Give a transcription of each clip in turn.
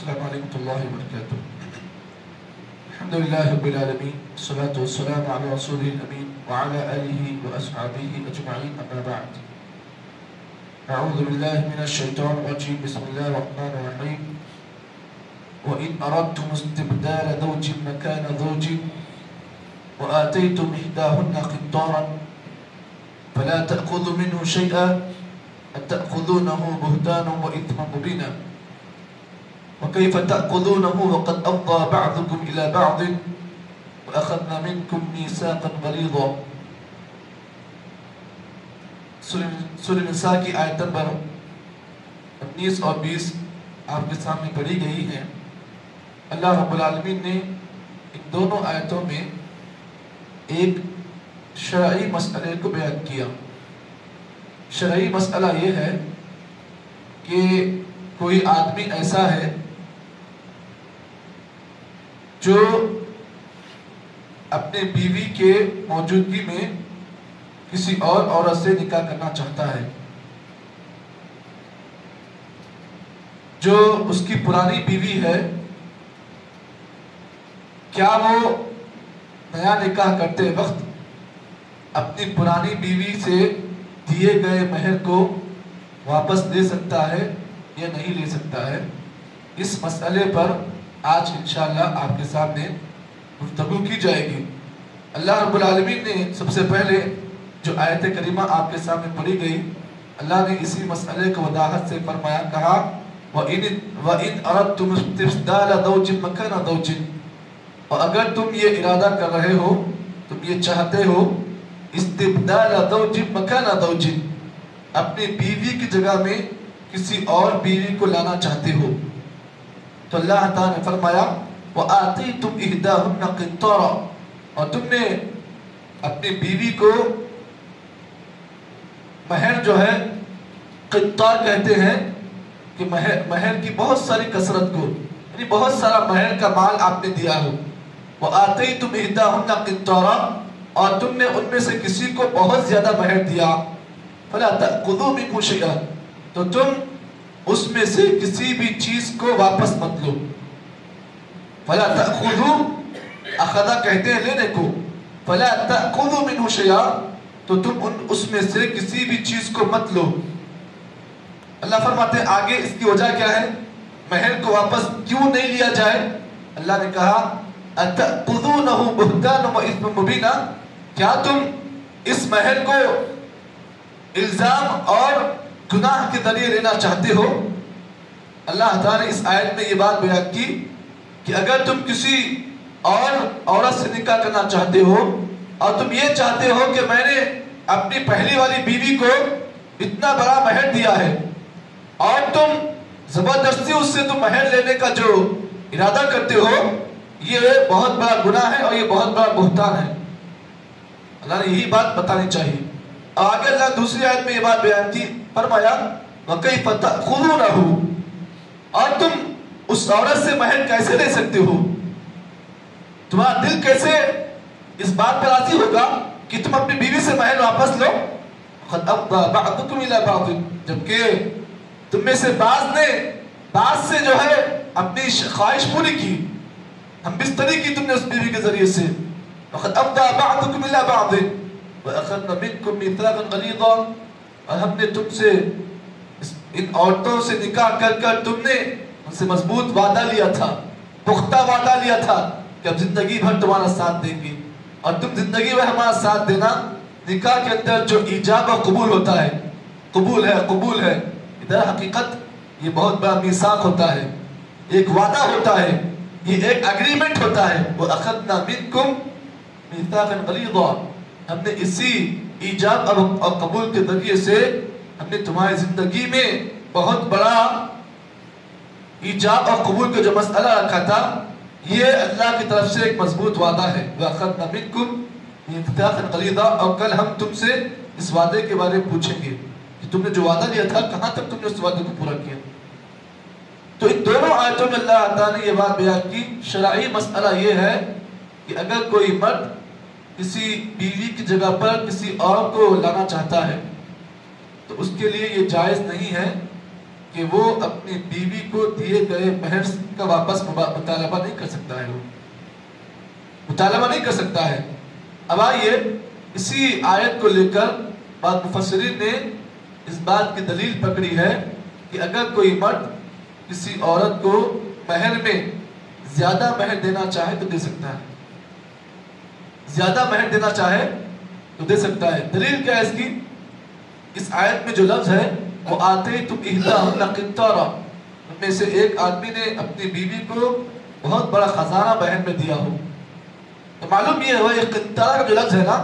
السلام علیکم اللہ وبرکاتہ. الحمدللہ رب العالمین والصلاة والسلام علی رسول الامین وعلی آلہ واصحابہ اجمعین اما بعد. اعوذ باللہ من الشیطان الرجیم. بسم اللہ الرحمن الرحیم. وَإِنْ أَرَدْتُمُ اسْتِبْدَالَ زَوْجٍ مَكَانَ زَوْجٍ وَآتَيْتُمْ إِحْدَاهُنَّ قِنطَارًا فَلَا تَأْخُذُوا مِنْهُ شَيْئًا أَتَأْخُذُونَهُ بُهْتَانًا وَإِثْمًا مُبِينًا وَكَيْفَ تَأْخُذُونَهُ وَقَدْ أَفْضَىٰ بَعْضُكُمْ إِلَىٰ بَعْضٍ وَأَخَذْنَا مِنْكُمْ مِيثَاقًا غَلِيظًا. سورہ نساء کی آیت نمبر 19 اور 20 آپ کے سامنے پڑھی گئی ہیں. اللہ رب العالمین نے ان دونوں آیتوں میں ایک شرعی مسئلے کو بیان کیا. شرعی مسئلہ یہ ہے کہ کوئی آدمی ایسا ہے جو اپنے بیوی کے موجودگی میں کسی اور عورت سے نکاح کرنا چاہتا ہے. جو اس کی پرانی بیوی ہے, کیا وہ نیا نکاح کرتے وقت اپنی پرانی بیوی سے دیے گئے مہر کو واپس لے سکتا ہے یا نہیں لے سکتا ہے؟ اس مسئلے پر آج انشاءاللہ آپ کے سامنے گفتگو کی جائے گی. اللہ رب العالمین نے سب سے پہلے جو آیت کریمہ آپ کے سامنے پڑھی گئی, اللہ نے اسی مسئلے کو وضاحت سے فرمایا, کہا وَإِنْ أَرَدْتُمُ اسْتِبْدَالَ زَوْجٍ مَكَانَ زَوْجٍ. اور اگر تم یہ ارادہ کر رہے ہو, تم یہ چاہتے ہو, استبدال زوج مکان زوج, اپنی بیوی کی جگہ میں کسی اور بیوی کو لانا چاہتے ہو, تو اللہ تعالیٰ نے فرمایا وَآتَيْتُمْ إِحْدَاهُنَّ قِنطَارًا, اور تم نے اپنی بیوی کو مہر جو ہے, قنطار کہتے ہیں کہ مہر کی بہت ساری کثرت کو, یعنی بہت سارا مہر کا مال آپ نے دیا ہو. وَآتَيْتُمْ إِحْدَاهُنَّ قِنطَارًا, اور تم نے ان میں سے کسی کو بہت زیادہ مہر دیا. فَلَا تَأْخُذُوا مِنْهُ شَيْئًا, تو تم اس میں سے کسی بھی چیز کو واپس مت لو. فَلَا تَأْخُذُوا, اخذا کہتے ہیں لینے کو, فَلَا تَأْخُذُوا مِنْهُ شَيْئًا, تو تم اس میں سے کسی بھی چیز کو مت لو. اللہ فرماتے ہیں آگے اس کی وجہ کیا ہے, مہر کو واپس کیوں نہیں لیا جائے. اللہ نے کہا أَتَأْخُذُونَهُ بُهْتَانًا وَإِثْمًا مُبِينًا, کیا تم اس مہر کو الزام اور گناہ کے ذریعے لینا چاہتے ہو. اللہ تعالیٰ نے اس آیت میں یہ بات بیان کی کہ اگر تم کسی اور عورت سے نکاح کرنا چاہتے ہو اور تم یہ چاہتے ہو کہ میں نے اپنی پہلی والی بیوی کو اتنا بڑا مہر دیا ہے اور تم زبردستی اس سے تم مہر لینے کا جو ارادہ کرتے ہو, یہ بہت بڑا گناہ ہے اور یہ بہت بڑا بہتان ہے. اللہ نے یہی بات بتانی چاہیے. آگے اللہ دوسری آیت میں یہ بات بیان کی, فرمایا وَكَيْفَ تَأْخُذُونَهُ, اور تم اس عورت سے مہر کیسے لے سکتے ہو. تمہارا دل کیسے اس بات پر راضی ہوگا کہ تم اپنی بیوی سے مہر واپس لو. قَدْ أَفْضَىٰ بَعْضُكُمْ إِلَىٰ بَعْضٍ, جبکہ تم میں سے بعض سے جو ہے اپنی خواہش پوری کی, ہم بستری کی تم نے اس بیوی کے ذریعے سے. وَقَدْ أَفْضَىٰ بَعْضُكُمْ إِلَىٰ بَعْضٍ وَأَخَذْنَا مِنْكُمْ مِيثَاقًا غَلِيظًا, اور ہم نے تم سے ان عورتوں سے نکاح کر تم نے ان سے مضبوط وعدہ لیا تھا, پختہ وعدہ لیا تھا کہ اب زندگی بھر تمہارا ساتھ دیں گے, اور تم زندگی بھر ہمارا ساتھ دینا. نکاح کے اندر جو ایجاب و قبول ہوتا ہے, قبول ہے, ادھر حقیقت یہ بہت بڑا میثاق ہوتا ہے, ایک وعدہ ہوتا ہے, یہ ایک اگریمنٹ ہوتا ہے. وَأَخَذْنَا مِنْكُمْ مِيثَاقًا غَلِيظًا, ہم نے اسی ایجاب اور قبول کے ذریعے سے ہم نے تمہاری زندگی میں بہت بڑا ایجاب اور قبول کا جو مسئلہ رکھا تھا, یہ اللہ کی طرف سے ایک مضبوط وعدہ ہے. وَأَخَذْنَا مِنْكُمْ مِيثَاقًا غَلِيظًا, اور کل ہم تم سے اس وعدے کے بارے میں پوچھیں گے کہ تم نے جو وعدہ لیا تھا کہاں تک تم نے اس وعدے کو پورا کیا. تو ان دونوں آیتوں میں اللہ تعالیٰ نے یہ بات بیان کی. شرعی مسئلہ یہ ہے کہ اگر کوئی مرد کسی بیوی کی جگہ پر کسی اور کو لانا چاہتا ہے تو اس کے لیے یہ جائز نہیں ہے کہ وہ اپنی بیوی کو دیے گئے مہر کا واپس مطالبہ نہیں کر سکتا ہے، وہ مطالبہ نہیں کر سکتا ہے۔ اب آئیے اسی آیت کو لے کر بعض مفسرین نے اس بات کی دلیل پکڑی ہے کہ اگر کوئی مرد کسی عورت کو مہر میں زیادہ مہر دینا چاہے تو دے سکتا ہے، زیادہ مہر دینا چاہے تو دے سکتا ہے۔ دلیل کیا ہے اس کی؟ اس آیت میں جو لفظ ہے وہ آتیتم احداہن قنطارا، ان میں سے ایک آدمی نے اپنی بیوی کو بہت بڑا خزانہ مہر میں دیا ہو، تو معلوم یہ ہوا یہ قنطارہ کا جو لفظ ہے نا،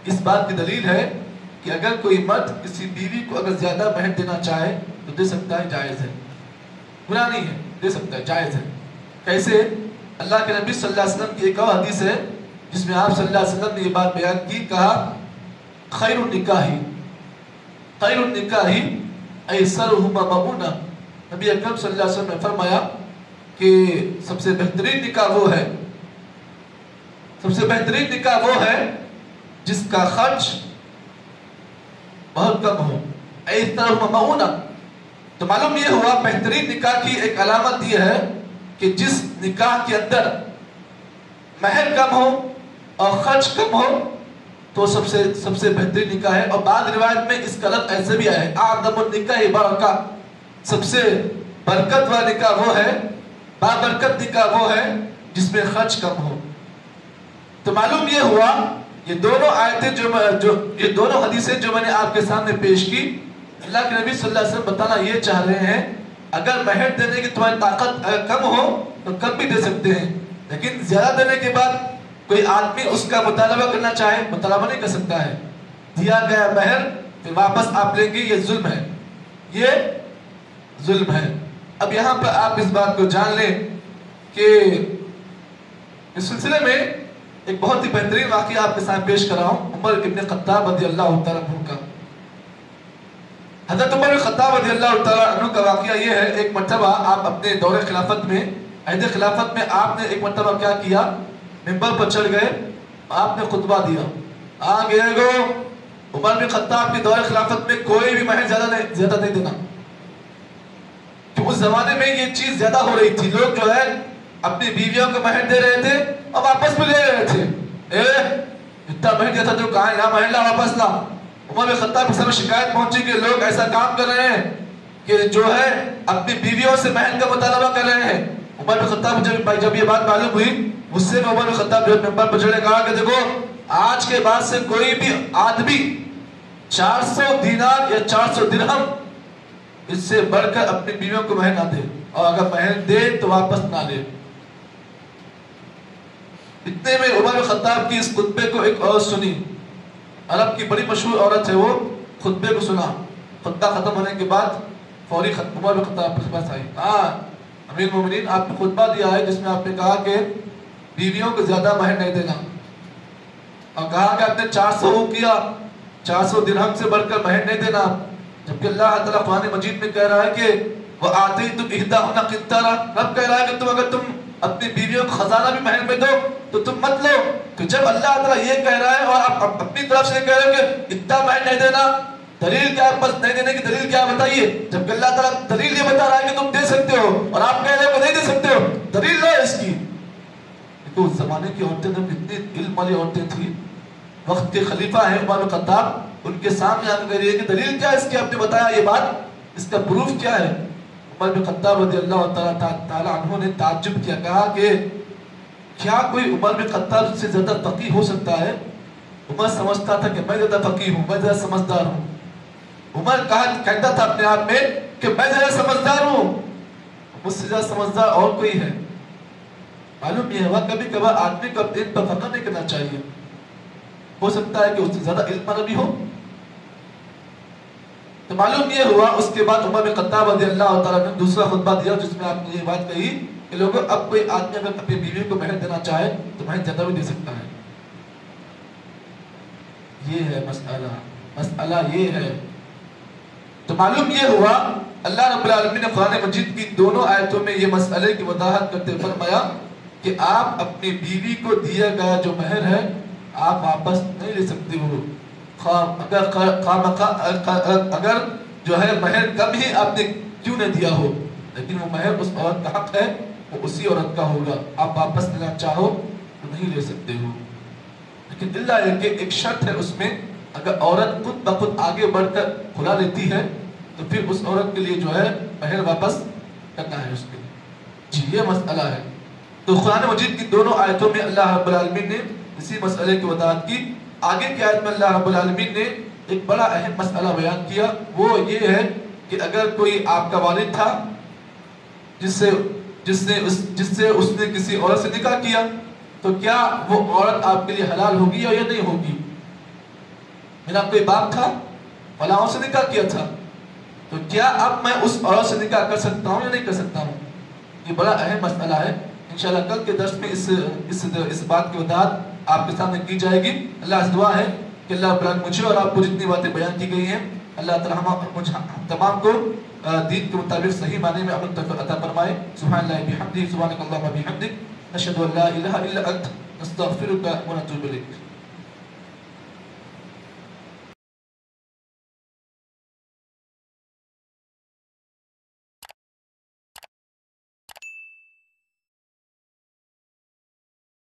اس بات کی دلیل ہے کہ اگر کوئی مرد کسی بیوی کو اگر زیادہ مہر دینا چاہے تو دے سکتا ہے، جائز ہے، گناہ نہیں ہے، دے سکتا ہے، جائز ہے۔ کیسے؟ اللہ کے نبی صلی اللہ علیہ وسلم کی ایک اور حدیث ہے جس میں آپ صلی اللہ علیہ وسلم نے یہ بات بیان کی، کہا خیر النکاح ایسرہما مؤونہ، نبی اکرم صلی اللہ علیہ وسلم نے فرمایا کہ سب سے بہترین نکاح وہ ہے، سب سے بہترین نکاح وہ ہے جس کا خرچ بہت کم ہو، ایسرہما مؤونہ۔ تو معلوم یہ ہوا بہترین نکاح کی ایک علامت یہ ہے کہ جس نکاح کے اندر مہر کم ہو اور خرچ کم ہو تو سب سے بہترین نکاح ہے۔ اور بعض روایت میں اس کا لفظ ایسے بھی آیا ہے اعظم النکاح برکہ، سب سے برکت والا نکاح وہ ہے، بابرکت نکاح وہ ہے جس میں خرچ کم ہو۔ تو معلوم یہ ہوا یہ دونوں آیتیں یہ دونوں حدیثیں جو میں نے آپ کے سامنے پیش کی، اللہ کے نبی صلی اللہ علیہ وسلم بتانا یہ چاہ رہے ہیں اگر مہر دینے کی تمہاری طاقت کم ہو تو کم بھی دے سکتے ہیں، لیکن زیادہ دینے کے بعد کوئی آدمی اس کا مطالبہ کرنا چاہے مطالبہ نہیں کر سکتا ہے۔ دیا گیا مہر پھر واپس آپ لیں گے، یہ ظلم ہے، یہ ظلم ہے۔ اب یہاں پر آپ اس بات کو جان لیں کہ اس سلسلے میں ایک بہت ہی بہترین واقعہ آپ کے سامنے پیش کر رہا ہوں، عمر ابن خطاب رضی اللہ تعالیٰ عنہ کا۔ حضرت عمر بن خطاب رضی اللہ تعالیٰ عنہ کا واقعہ یہ ہے، ایک مرتبہ آپ اپنے دور خلافت میں، عہد خلافت میں آپ نے ایک مرتبہ کیا کیا، ممبر پر چڑھ گئے، آپ نے خطبہ دیا، آگے گو عمر بن خطاب کی دور خلافت میں کوئی بھی مہر زیادہ نہیں دینا، کہ اس زمانے میں یہ چیز زیادہ ہو رہی تھی، لوگ جو ہے اپنی بیویوں کو مہر دے رہے تھے اور واپس بھی لے رہے تھے، اتنا مہر دیا تھا جو کہاں لا مہر لا واپس لا۔ عمر بن خطاب کے سامنے شکایت پہنچی کہ لوگ ایسا کام کر رہے ہیں کہ جو ہے اپنی بیویوں سے مہر کا مطالبہ کر رہے ہیں۔ عمر بن خطاب جب یہ بات معلوم ہوئی، غصے میں عمر بن خطاب جو ممبر پر چڑھے کہا کہ دیکھو آج کے بعد سے کوئی بھی آدمی 400 دینار یا 400 درہم اس سے بڑھ کر اپنی بیویوں کو مہر نہ دے، اور اگر مہر دے تو واپس نہ لے۔ اتنے میں عمر بن خطاب کی اس خطبے کو ایک عورت سنی، عرب کی بڑی مشہور عورت ہے، وہ خطبے کو سنا، خطبہ ختم ہونے کے بعد فوری عمر بن خطاب کے پاس آئی، امیر المومنین آپ نے خطبہ دیا ہے جس میں آپ نے کہا کہ بیویوں کو زیادہ مہر نہیں دینا، اور کہا کہ آپ نے 400 کیا، 400 درہم سے بڑھ کر مہر نہیں دینا، جبکہ اللہ تعالیٰ قرآن مجید میں کہہ رہا ہے کہ وَآتَيْتُمْ إِحْدَاهُنَّ قِنطَارًا، رب کہہ رہا ہے کہ اگر تم اپنی بیویوں کو خزانہ بھی مہر میں دو تو تم مت لو۔ تو جب اللہ تعالیٰ یہ کہہ رہا ہے اور آپ اپنی طرف سے کہہ رہے ہو کہ اتنا مہر نہیں دینا، دلیل کیا ہے؟ بس نہیں دینے کی دلیل کیا بتائیے، جبکہ اللہ تعالیٰ دلیل یہ بتا رہا ہے کہ تم دے سکتے ہو اور آپ کہہ رہے ہو کہ نہیں دے سکتے ہو، دلیل ہے اس کی۔ تو اس زمانے کی عورتیں تو کتنی علم والی عورتیں تھیں، وقت کے خلیفہ ہیں عمر بن خطاب، ان کے سامنے آ کر کہہ رہی ہے کہ دلیل کیا ہے اس کی، آپ نے بتایا یہ بات، اس کا پروف کیا ہے؟ عمر بن خطاب رضی اللہ تعالیٰ عنہ نے تعجب کیا، کہا کہ کیا کوئی عمر بن خطاب سے زیادہ فقیہ ہو سکتا ہے؟ عمر سمجھتا تھا کہ میں زیادہ فقیہ ہوں، میں زیادہ سمجھدار ہوں۔ عمر کہتا تھا اپنے آپ میں کہ میں زیادہ سمجھدار ہوں، مجھ سے زیادہ سمجھدار اور کوئی ہے؟ معلوم یہ ہوا کبھی کبھار آدمی کو اپنے علم پر فخر نہیں کرنا چاہیے، ہو سکتا ہے کہ اس سے زیادہ علم والا بھی ہو۔ تو معلوم یہ ہوا اس کے بعد عمر بن خطاب رضی اللہ تعالیٰ نے دوسرا خطبہ دیا جس میں آپ نے یہ بات کہی کہ لوگوں اب کوئی آدمی اگر اپنی بیوی کو مہر دینا چاہے تو مہر زیادہ بھی دے سکتا ہے۔ یہ ہے مسئلہ یہ ہے۔ تو معلوم یہ ہوا اللہ رب العالمین نے قرآن مجید کی دونوں آیتوں میں یہ مسئلے کی وضاحت کرتے فرمایا کہ آپ اپنی بیوی کو دیا گیا جو مہر ہے آپ واپس نہیں لے سکتے ہو، اگر جو ہے مہر کم ہی آپ نے کیوں نہ دیا ہو، لیکن وہ مہر اس عورت کا حق ہے، وہ اسی عورت کا ہوگا. آپ واپس لینا چاہو تو نہیں لے سکتے ہو. لیکن اللہ ہے کہ ایک شرط ہے اس میں، اگر عورت خود بخود آگے بڑھ کر کھلا لیتی ہے تو پھر اس عورت کے لیے جو ہے مہر واپس کرنا ہے اس کے لیے. جی یہ مسئلہ ہے. تو قرآن مجید کی دونوں آیتوں میں اللہ رب العالمین نے اسی مسئلے کی وضاحت کی. آگے کی آیت میں اللہ رب العالمین نے ایک بڑا اہم مسئلہ بیان کیا، وہ یہ ہے کہ اگر کوئی آپ کا والد تھا جس سے اس نے کسی عورت سے نکاح کیا، تو کیا وہ عورت آپ کے لیے حلال ہوگی یا نہیں ہوگی؟ میرا کوئی باپ تھا، فلاں سے نکاح کیا تھا، تو کیا اب میں اس عورت سے نکاح کر سکتا ہوں یا نہیں کر سکتا ہوں؟ یہ بڑا اہم مسئلہ ہے. انشاءاللہ کل کے درس میں اس بات کی وضاحت آپ کے سامنے کی جائے گی. اللہ سے دعا ہے کہ اللہ رب العالمین مجھے اور آپ کو جتنی باتیں بیان کی گئی ہیں، اللہ تعالی ہم تمام کو دین کے مطابق صحیح معنی میں عمل عطا فرمائے. سبحان اللہ بحمدہ، سبحانک اللہم وبحمدک، نشہد ان لا الہ الا انت، نستغفرک ونتوب الیک.